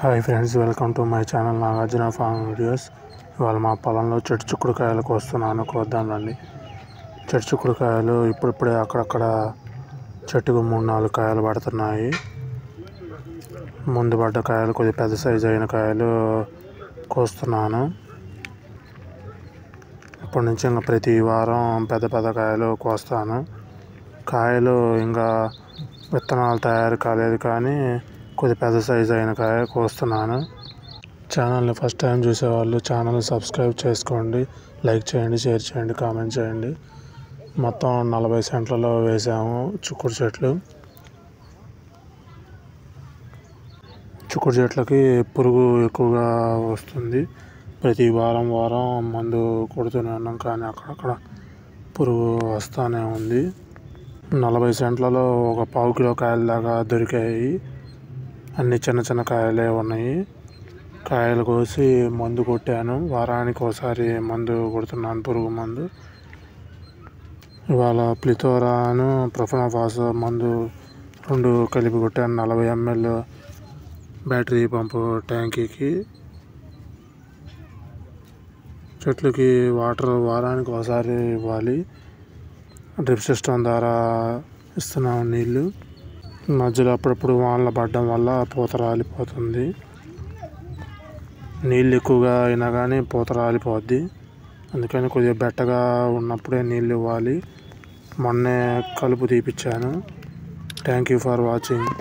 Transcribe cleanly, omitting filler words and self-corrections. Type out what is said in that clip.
Hi friends, welcome to my channel Nagarjuna farm videos. ఇవాళ మా పొలంలో చెట్టు చిక్కుడుకాయలు కోస్తున్నాను, కోద్దాం రండి. చెట్టు చిక్కుడుకాయలు ఇప్పుడిప్పుడే అక్కడక్కడ చెట్టుకు 3-4 కాయలు పడుతున్నాయి. ముందు పడ్డ కాయలు కొద్దిగా పెద్ద సైజు అయిన కాయలు కోస్తున్నాను. ఇప్పటి నుంచి ఇంకా ప్రతి వారం పెద్ద పెద్ద కాయలు కోస్తాను. కాయలు ఇంకా విత్తనాలు తయారు కాలేదు, కానీ కొద్ది పెద్ద సైజు అయిన కాయ కోస్తున్నాను. ఛానల్ని ఫస్ట్ టైం చూసేవాళ్ళు ఛానల్ని సబ్స్క్రైబ్ చేసుకోండి, లైక్ చేయండి, షేర్ చేయండి, కామెంట్ చేయండి. మొత్తం 40 సెంట్లలో వేసాము చిక్కుడు చెట్లు. చిక్కుడు చెట్లకి పురుగు ఎక్కువగా వస్తుంది. ప్రతి వారం మందు కొడుతూనే ఉన్నాం, కానీ అక్కడక్కడ పురుగు వస్తూనే ఉంది. 40 సెంట్లలో ఒక 1/4 కిలో కాయల దాకా దొరికాయి. అన్ని చిన్న చిన్న కాయలే ఉన్నాయి. కాయలు కోసి మందు కొట్టాను. వారానికి ఒకసారి మందు కొడుతున్నాను, పురుగు మందు. ఇవాళ ప్లిథోరాను ప్రొఫెనోఫాస్ మందు 2 కలిపి కొట్టాను. 40 ml బ్యాటరీ పంపు ట్యాంకీకి. చెట్లకి వాటర్ వారానికి ఒకసారి ఇవ్వాలి. డ్రిప్ సిస్టమ్ ద్వారా ఇస్తున్నాము నీళ్ళు. మధ్యలో అప్పుడప్పుడు వానలు పడడం వల్ల పూత రాలిపోతుంది. నీళ్ళు ఎక్కువగా అయినా కానీ పూత రాలిపోద్ది. అందుకని కొద్దిగా బెట్టగా ఉన్నప్పుడే నీళ్ళు ఇవ్వాలి. మొన్నే కలుపు తీపిచ్చాను. Thank you for watching.